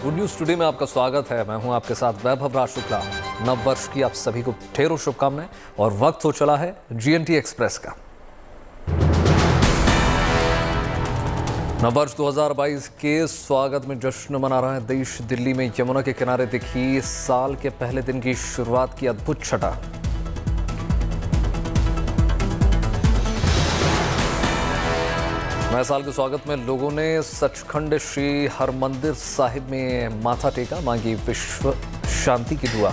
Good news today में आपका स्वागत है। मैं हूं आपके साथ वैभव राज शुक्ला। नव वर्ष की आप सभी को ढेरों शुभकामनाएं और वक्त हो चला है जीएनटी एक्सप्रेस का। नव वर्ष 2022 के स्वागत में जश्न मना रहा है देश। दिल्ली में यमुना के किनारे दिखी साल के पहले दिन की शुरुआत की अद्भुत छटा। नए साल के स्वागत में लोगों ने सचखंड श्री हरमंदिर साहिब में माथा टेका, मांगी विश्व शांति की दुआ।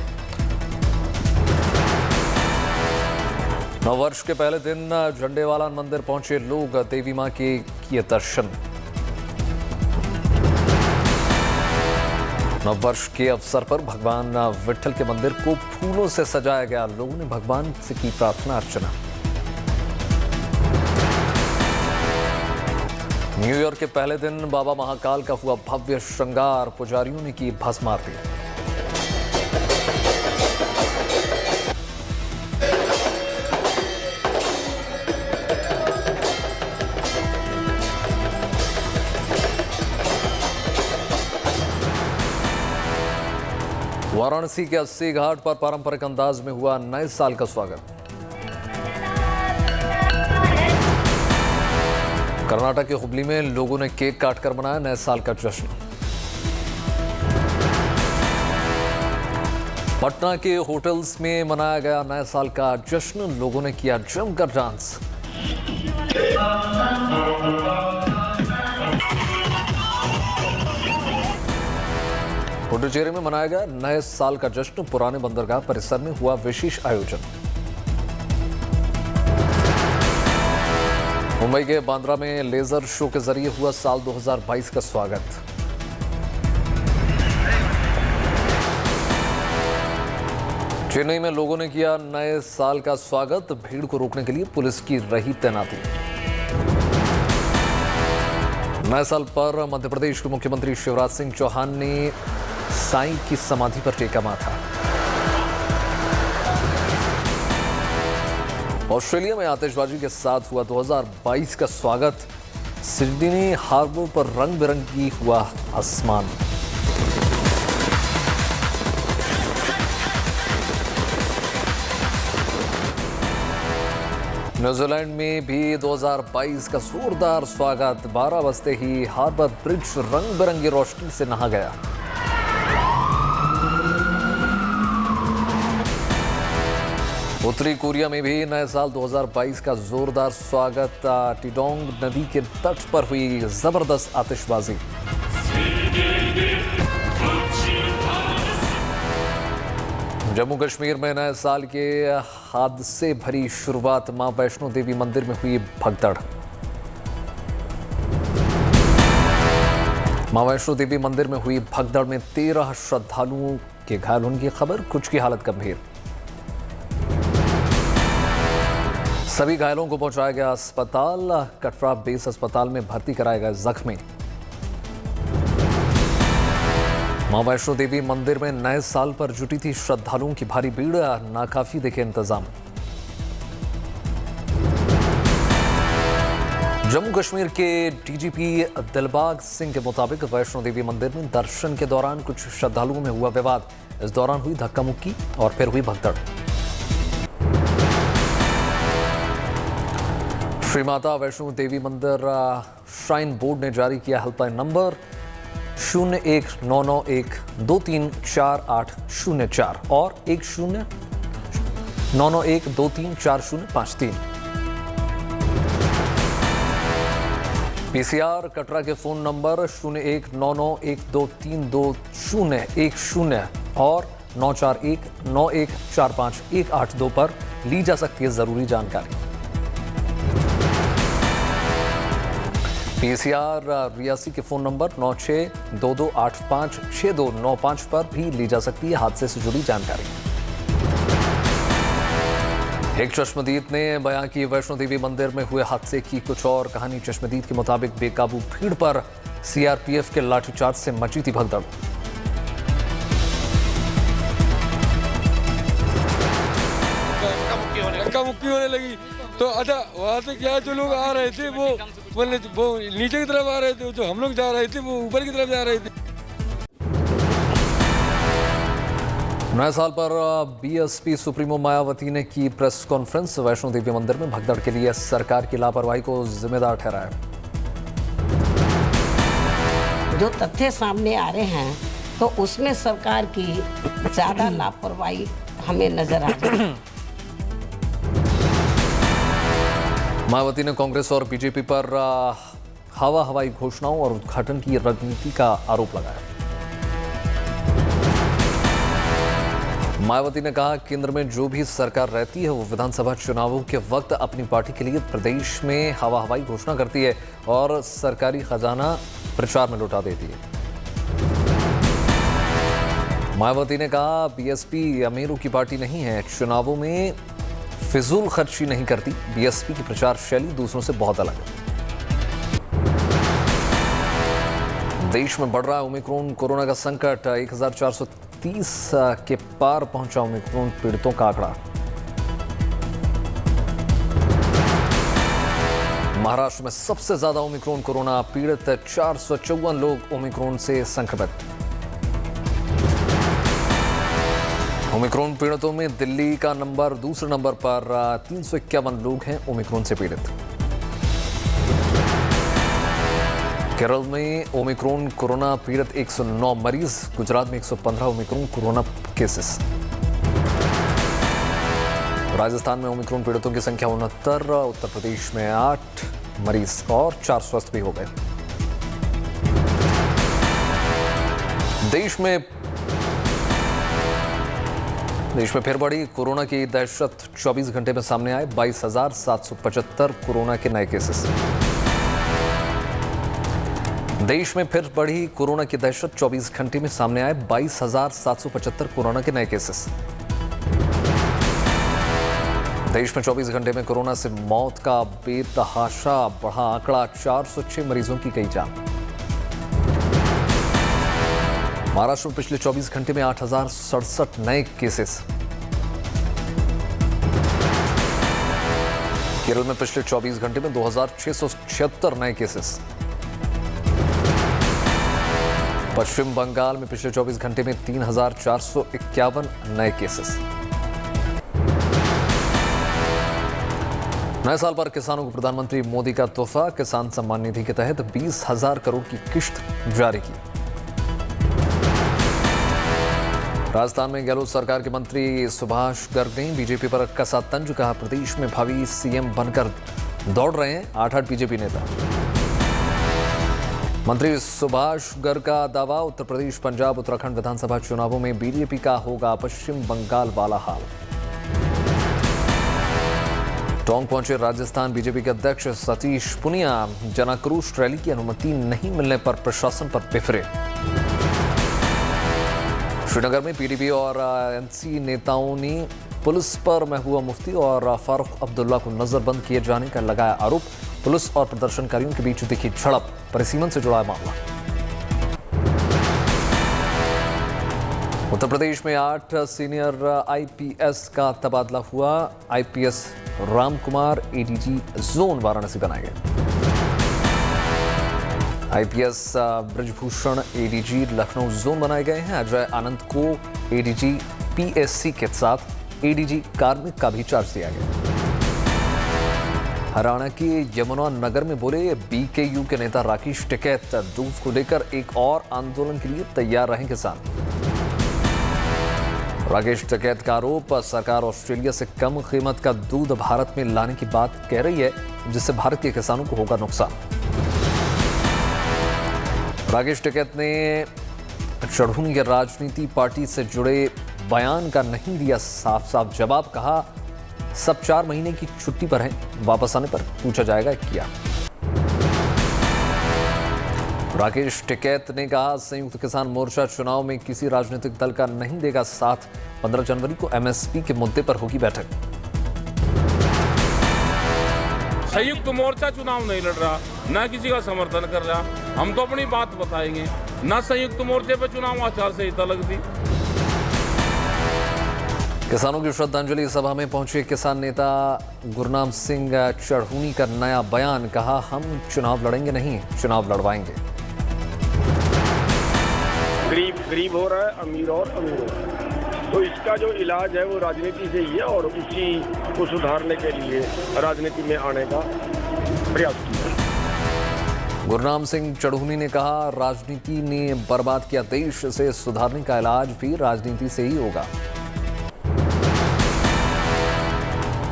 नववर्ष के पहले दिन झंडेवाला मंदिर पहुंचे लोग, देवी मां के किए दर्शन। नववर्ष के अवसर पर भगवान विट्ठल के मंदिर को फूलों से सजाया गया। लोगों ने भगवान से की प्रार्थना अर्चना। न्यू ईयर के पहले दिन बाबा महाकाल का हुआ भव्य श्रृंगार, पुजारियों ने की भस्म आरती। वाराणसी के 80 घाट पर पारंपरिक अंदाज में हुआ नए साल का स्वागत। कर्नाटक के हुबली में लोगों ने केक काटकर मनाया नए साल का जश्न। पटना के होटल्स में मनाया गया नए साल का जश्न। लोगों ने किया जमकर डांस। पुडुचेरी में मनाया गया नए साल का जश्न। पुराने बंदरगाह परिसर में हुआ विशेष आयोजन। मुंबई के बांद्रा में लेजर शो के जरिए हुआ साल 2022 का स्वागत। चेन्नई में लोगों ने किया नए साल का स्वागत। भीड़ को रोकने के लिए पुलिस की रही तैनाती। नए साल पर मध्य प्रदेश के मुख्यमंत्री शिवराज सिंह चौहान ने साईं की समाधि पर टेका माथा। ऑस्ट्रेलिया में आतिशबाजी के साथ हुआ 2022 का स्वागत। सिडनी हार्बर पर रंग बिरंगी हुआ आसमान। न्यूजीलैंड में भी 2022 का जोरदार स्वागत। 12 बजते ही हार्बर ब्रिज रंग बिरंगी रोशनी से नहा गया। उत्तरी कोरिया में भी नए साल 2022 का जोरदार स्वागत। टिडोंग नदी के तट पर हुई जबरदस्त आतिशबाजी। जम्मू कश्मीर में नए साल के हादसे भरी शुरुआत। मां वैष्णो देवी मंदिर में हुई भगदड़। मां वैष्णो देवी मंदिर में हुई भगदड़ में 13 श्रद्धालुओं के घायल होने की खबर। कुछ की हालत गंभीर। सभी घायलों को पहुंचाया गया अस्पताल। कटरा बेस अस्पताल में भर्ती कराए गए जख्मी। मां वैष्णो देवी मंदिर में नए साल पर जुटी थी श्रद्धालुओं की भारी भीड़। नाकाफी देखे इंतजाम। जम्मू कश्मीर के डीजीपी दिलबाग सिंह के मुताबिक वैष्णो देवी मंदिर में दर्शन के दौरान कुछ श्रद्धालुओं में हुआ विवाद। इस दौरान हुई धक्का मुक्की और फिर हुई भगदड़। श्री माता वैष्णो देवी मंदिर श्राइन बोर्ड ने जारी किया हेल्पलाइन नंबर 019912348004 और 109912348053। पीसीआर कटरा के फोन नंबर 019912322010 और 9419145182 पर ली जा सकती है जरूरी जानकारी। पीसीआर रियासी के फोन नंबर 9622856295 पर भी ली जा सकती है हादसे से जुड़ी जानकारी। एक चश्मदीद ने बयां की वैष्णो देवी मंदिर में हुए हादसे की कुछ और कहानी। चश्मदीद के मुताबिक बेकाबू भीड़ पर सीआरपीएफ के लाठीचार्ज से मची थी भगदड़। धक्का मुक्की होने लगी तो अच्छा वहाँ से क्या जो लोग आ रहे थे वो नीचे की तरफ आ रहे थे, जो हम लोग जा रहे थे वो ऊपर की तरफ जा रहे थे। नए साल पर बीएसपी सुप्रीमो मायावती ने की प्रेस कॉन्फ्रेंस। वैष्णो देवी मंदिर में भगदड़ के लिए सरकार की लापरवाही को जिम्मेदार ठहराया। जो तथ्य सामने आ रहे हैं तो उसमें सरकार की ज्यादा लापरवाही हमें नजर आ रही है। मायावती ने कांग्रेस और बीजेपी पर हवाई घोषणाओं और उद्घाटन की राजनीति का आरोप लगाया। मायावती ने कहा, केंद्र में जो भी सरकार रहती है वो विधानसभा चुनावों के वक्त अपनी पार्टी के लिए प्रदेश में हवाई घोषणा करती है और सरकारी खजाना प्रचार में लुटा देती है। मायावती ने कहा, बीएसपी अमीरों की पार्टी नहीं है, चुनावों में फिजूल खर्ची नहीं करती। बीएसपी की प्रचार शैली दूसरों से बहुत अलग है। देश में बढ़ रहा है ओमिक्रॉन कोरोना का संकट। 1430 के पार पहुंचा ओमिक्रॉन पीड़ितों का आंकड़ा। महाराष्ट्र में सबसे ज्यादा ओमिक्रॉन कोरोना पीड़ित, 454 लोग ओमिक्रॉन से संक्रमित। ओमिक्रॉन पीड़ितों में दिल्ली का नंबर दूसरे नंबर पर, 351 लोग हैं ओमिक्रॉन से पीड़ित। केरल में ओमिक्रॉन कोरोना पीड़ित 109 मरीज। गुजरात में 115 ओमिक्रॉन कोरोना केसेस। राजस्थान में ओमिक्रॉन पीड़ितों की संख्या 69। उत्तर प्रदेश में 8 मरीज और 4 स्वस्थ भी हो गए। देश में फिर बढ़ी कोरोना की दहशत। 24 घंटे में सामने आए 22,775 कोरोना के नए केसेस। देश में फिर बढ़ी कोरोना की दहशत। 24 घंटे में सामने आए 22,775 कोरोना के नए केसेस। देश में 24 घंटे में कोरोना से मौत का बेतहाशा बढ़ा आंकड़ा, 406 मरीजों की गई जान। महाराष्ट्र में पिछले 24 घंटे में 8,067 नए केसेस। केरल में पिछले 24 घंटे में 2,676 नए केसेस। पश्चिम बंगाल में पिछले 24 घंटे में 3,451 नए केसेस। नए साल पर किसानों को प्रधानमंत्री मोदी का तोहफा। किसान सम्मान निधि के तहत 20,000 करोड़ की किश्त जारी की। राजस्थान में गहलोत सरकार के मंत्री सुभाष गर्ग ने बीजेपी पर कसा तंज। कहा, प्रदेश में भावी सीएम बनकर दौड़ रहे हैं 8 बीजेपी नेता। मंत्री सुभाष गर्ग का दावा, उत्तर प्रदेश, पंजाब, उत्तराखंड विधानसभा चुनावों में बीजेपी का होगा पश्चिम बंगाल वाला हाल। टोंक पहुंचे राजस्थान बीजेपी के अध्यक्ष सतीश पुनिया। जनाक्रोश रैली की अनुमति नहीं मिलने पर प्रशासन पर बिफरे। श्रीनगर में पीडीपी और एनसी नेताओं ने पुलिस पर महबूबा मुफ्ती और फारूक अब्दुल्ला को नजरबंद किए जाने का लगाया आरोप। पुलिस और प्रदर्शनकारियों के बीच दिखी झड़प। परिसीमन से जुड़ा मामला। उत्तर प्रदेश में 8 सीनियर आईपीएस का तबादला हुआ। IPS Ram Kumar ADG zone Varanasi बनाए गए। IPS Brajbhushan ADG Lucknow zone बनाए गए हैं। अजय आनंद को एडीजी पीएससी के साथ एडीजी कार्मिक का भी चार्ज दिया गया। हरियाणा के यमुना नगर में बोले बीकेयू के नेता राकेश टिकैत। दूध को लेकर एक और आंदोलन के लिए तैयार रहे किसान। राकेश टिकैत का आरोप, सरकार ऑस्ट्रेलिया से कम कीमत का दूध भारत में लाने की बात कह रही है, जिससे भारत के किसानों को होगा नुकसान। राकेश टिकैत ने चढ़ूनी की राजनीति पार्टी से जुड़े बयान का नहीं दिया साफ जवाब। कहा, सब 4 महीने की छुट्टी पर हैं, वापस आने पर पूछा जाएगा क्या। राकेश टिकैत ने कहा, संयुक्त किसान मोर्चा चुनाव में किसी राजनीतिक दल का नहीं देगा साथ। 15 जनवरी को एमएसपी के मुद्दे पर होगी बैठक। संयुक्त मोर्चा चुनाव नहीं लड़ रहा, ना किसी का समर्थन कर रहा। हम तो अपनी बात बताएंगे, ना संयुक्त मोर्चे पर चुनाव आचार संहिता लगती। किसानों की श्रद्धांजलि सभा में पहुंचे किसान नेता गुरनाम सिंह चढ़ूनी का नया बयान। कहा, हम चुनाव लड़ेंगे नहीं, चुनाव लड़वाएंगे। गरीब गरीब हो रहा है, अमीर और अमीर हो रहा है। तो इसका जो इलाज है वो राजनीति से ही है और उसी को सुधारने के लिए राजनीति में आने का प्रयास किया। गुरनाम सिंह चढ़ूनी ने कहा, राजनीति ने बर्बाद किया देश, से सुधारने का इलाज भी राजनीति से ही होगा।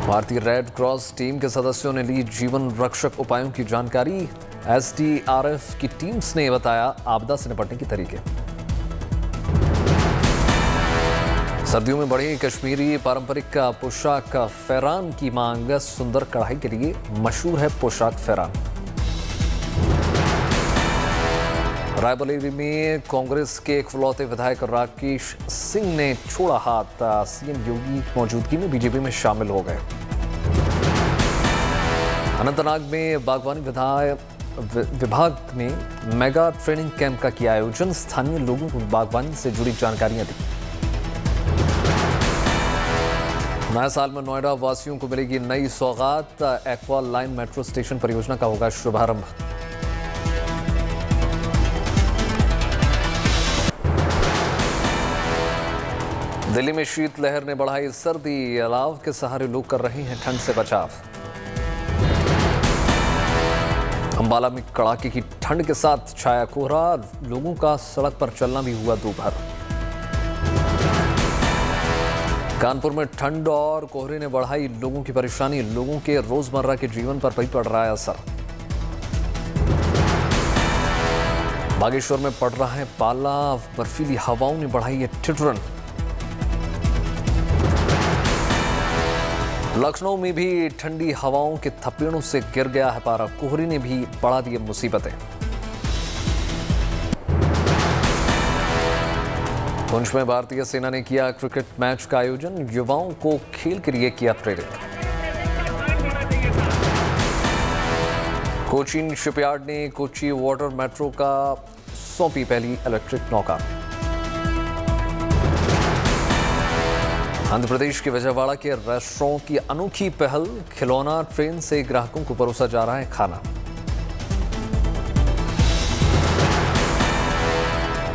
भारतीय रेड क्रॉस टीम के सदस्यों ने ली जीवन रक्षक उपायों की जानकारी। एसडीआरएफ की टीम्स ने बताया आपदा से निपटने के तरीके। सर्दियों में बढ़ी कश्मीरी पारंपरिक पोशाक फैरान की मांग। सुंदर कढ़ाई के लिए मशहूर है पोशाक फैरान। रायबरेली में कांग्रेस के इकलौते विधायक राकेश सिंह ने छोड़ा हाथ। सीएम योगी की मौजूदगी में बीजेपी में शामिल हो गए। अनंतनाग में बागवानी विभाग ने मेगा ट्रेनिंग कैंप का किया आयोजन। स्थानीय लोगों को बागवानी से जुड़ी जानकारियां दी। नए साल में नोएडा वासियों को मिलेगी नई सौगात। एक्वा लाइन मेट्रो स्टेशन परियोजना का होगा शुभारंभ। दिल्ली में शीतलहर ने बढ़ाई सर्दी। अलाव के सहारे लोग कर रहे हैं ठंड से बचाव। अंबाला में कड़ाके की ठंड के साथ छाया कोहरा। लोगों का सड़क पर चलना भी हुआ दोपहर। कानपुर में ठंड और कोहरे ने बढ़ाई लोगों की परेशानी। लोगों के रोजमर्रा के जीवन पर भी पड़ रहा है असर। बागेश्वर में पड़ रहा है पाला। बर्फीली हवाओं ने बढ़ाई है ठिठुरन। लखनऊ में भी ठंडी हवाओं के थपेड़ों से गिर गया है पारा। कोहरे ने भी बढ़ा दी मुसीबतें। पुंछ में भारतीय सेना ने किया क्रिकेट मैच का आयोजन। युवाओं को खेल के लिए किया प्रेरित। कोचीन शिपयार्ड ने कोची वाटर मेट्रो का सौंपी पहली इलेक्ट्रिक नौका। आंध्र प्रदेश के विजयवाड़ा के रेस्टोरेंट की अनोखी पहल। खिलौना ट्रेन से ग्राहकों को परोसा जा रहा है खाना।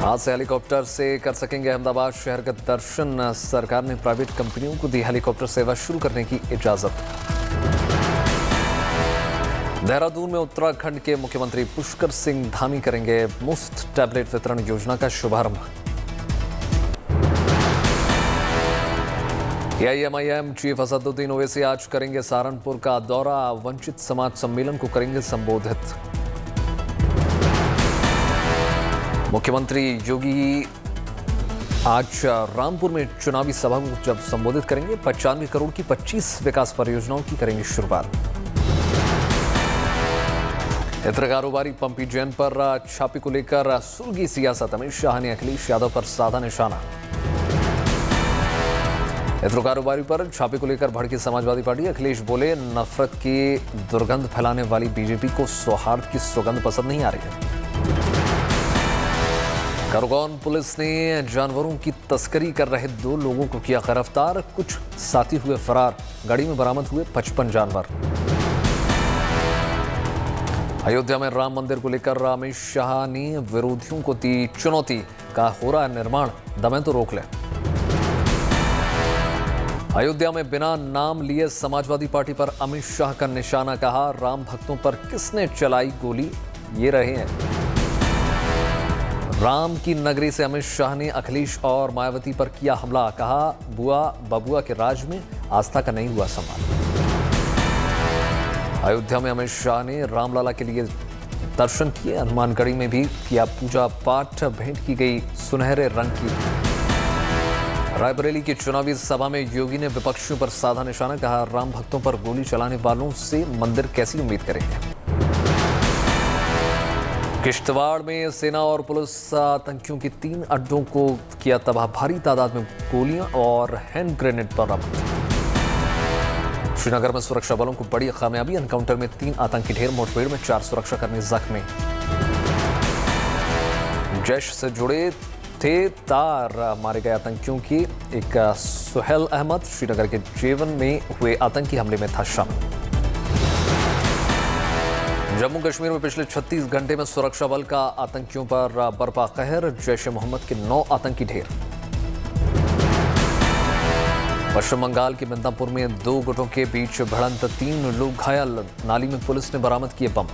आज से हेलीकॉप्टर से कर सकेंगे अहमदाबाद शहर का दर्शन। सरकार ने प्राइवेट कंपनियों को दी हेलीकॉप्टर सेवा शुरू करने की इजाजत। देहरादून में उत्तराखंड के मुख्यमंत्री पुष्कर सिंह धामी करेंगे मुफ्त टैबलेट वितरण योजना का शुभारंभ। एआईएमआईएम चीफ असदुद्दीन ओवैसी आज करेंगे सहारनपुर का दौरा। वंचित समाज सम्मेलन को करेंगे संबोधित। मुख्यमंत्री योगी आज रामपुर में चुनावी सभा को जब संबोधित करेंगे। 95 करोड़ की 25 विकास परियोजनाओं की करेंगे शुरुआत। इत्र कारोबारी पंपी जैन पर छापे को लेकर सुलगी सियासत। अमित शाह ने अखिलेश यादव पर साधा निशाना। इत्र कारोबारी पर छापे को लेकर भड़की समाजवादी पार्टी। अखिलेश बोले, नफरत की दुर्गंध फैलाने वाली बीजेपी को सौहार्द की सुगंध पसंद नहीं आ रही है। खरगोन पुलिस ने जानवरों की तस्करी कर रहे 2 लोगों को किया गिरफ्तार। कुछ साथी हुए फरार। गाड़ी में बरामद हुए 55 जानवर। अयोध्या में राम मंदिर को लेकर अमित शाह ने विरोधियों को दी चुनौती। कहा, हो रहा है निर्माण, दमें तो रोक लें। अयोध्या में बिना नाम लिए समाजवादी पार्टी पर अमित शाह का निशाना। कहा, राम भक्तों पर किसने चलाई गोली, ये रहे हैं। राम की नगरी से अमित शाह ने अखिलेश और मायावती पर किया हमला। कहा, बुआ बबुआ के राज में आस्था का नहीं हुआ सम्मान। अयोध्या में अमित शाह ने रामलला के लिए दर्शन किए। हनुमानगढ़ी में भी किया पूजा पाठ। भेंट की गई सुनहरे रंग की। रायबरेली की चुनावी सभा में योगी ने विपक्षियों पर साधा निशाना। कहा, राम भक्तों पर गोली चलाने वालों से मंदिर कैसी उम्मीद करेंगे। किश्तवाड़ में सेना और पुलिस आतंकियों की 3 अड्डों को किया तबाह। भारी तादाद में गोलियां और हैंड ग्रेनेड बरामद। श्रीनगर में सुरक्षा बलों को बड़ी कामयाबी। एनकाउंटर में 3 आतंकी ढेर। मुठभेड़ में 4 सुरक्षाकर्मी जख्मी। जैश से जुड़े थे तार मारे गए आतंकियों की एक सुहेल अहमद श्रीनगर के जेवन में हुए आतंकी हमले में था शामिल। जम्मू कश्मीर में पिछले 36 घंटे में सुरक्षा बल का आतंकियों पर बरपा कहर। जैश ए मोहम्मद के 9 आतंकी ढेर। पश्चिम बंगाल के मिदनापुर में 2 गुटों के बीच भिड़ंत, 3 लोग घायल, नाली में पुलिस ने बरामद किए बम।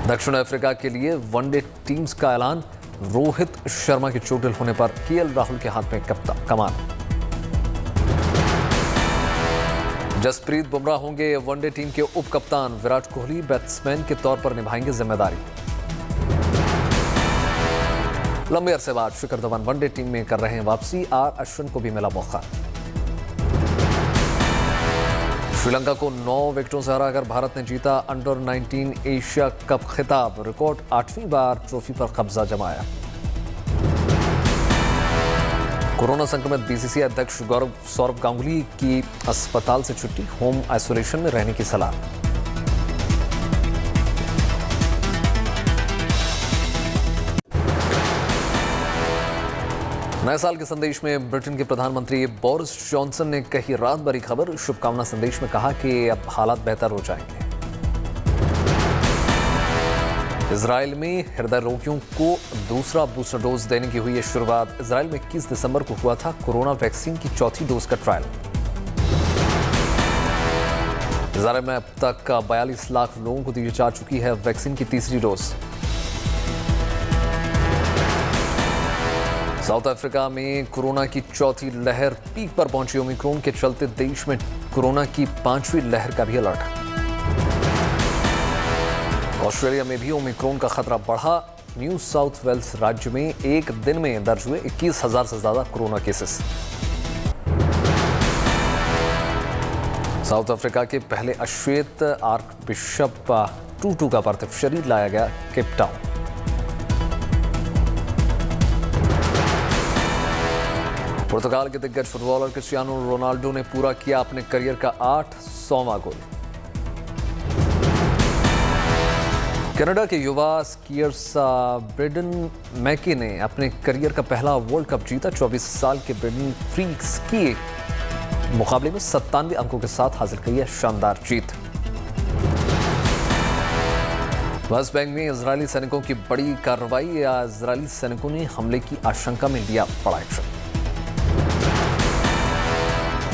दक्षिण अफ्रीका के लिए वनडे टीम्स का ऐलान, रोहित शर्मा के चोटिल होने पर केएल राहुल के हाथ में कमान। जसप्रीत बुमराह होंगे वनडे टीम के उप कप्तान, विराट कोहली बैट्समैन के तौर पर निभाएंगे जिम्मेदारी। लंबे अरसे बाद शिखर धवन वनडे टीम में कर रहे हैं वापसी, आर अश्विन को भी मिला मौका। श्रीलंका को 9 विकेटों से हराकर भारत ने जीता अंडर 19 एशिया कप खिताब, रिकॉर्ड 8वीं बार ट्रॉफी पर कब्जा जमाया। कोरोना संक्रमित बीसीसीआई अध्यक्ष सौरव गांगुली की अस्पताल से छुट्टी, होम आइसोलेशन में रहने की सलाह। नए साल के संदेश में ब्रिटेन के प्रधानमंत्री बोरिस जॉनसन ने कही रात भरी खबर, शुभकामना संदेश में कहा कि अब हालात बेहतर हो जाएंगे। इजराइल में हृदय रोगियों को दूसरा बूस्टर डोज देने की हुई है शुरुआत। इजराइल में 21 दिसंबर को हुआ था कोरोना वैक्सीन की चौथी डोज का ट्रायल। इजराइल में अब तक 42 लाख लोगों को दी जा चुकी है वैक्सीन की तीसरी डोज। साउथ अफ्रीका में कोरोना की चौथी लहर पीक पर पहुंची, ओमिक्रॉन के चलते देश में कोरोना की 5वीं लहर का भी अलर्ट। ऑस्ट्रेलिया में भी ओमिक्रॉन का खतरा बढ़ा, न्यू साउथ वेल्स राज्य में एक दिन में दर्ज हुए 21,000 से ज्यादा कोरोना केसेस। साउथ अफ्रीका के पहले अश्वेत आर्क बिशप टूटू का पार्थिव शरीर लाया गया केप टाउन। पुर्तगाल के दिग्गज फुटबॉलर क्रिस्टियानो रोनाल्डो ने पूरा किया अपने करियर का 800वां गोल। कनाडा के युवा स्कीयर्स ब्रेडन मैके ने अपने करियर का पहला वर्ल्ड कप जीता। 24 साल के ब्रेडन फ्री स्की मुकाबले में 97 अंकों के साथ हासिल की है शानदार जीत। वेस्ट बैंक में इजरायली सैनिकों की बड़ी कार्रवाई, इजरायली सैनिकों ने हमले की आशंका में लिया बड़ा एक्शन।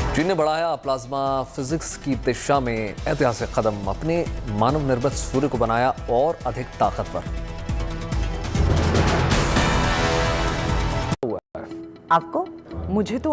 चीन ने बढ़ाया प्लाज्मा फिजिक्स की दिशा में ऐतिहासिक कदम, अपने मानव निर्मित सूर्य को बनाया और अधिक ताकतवर। आपको मुझे तो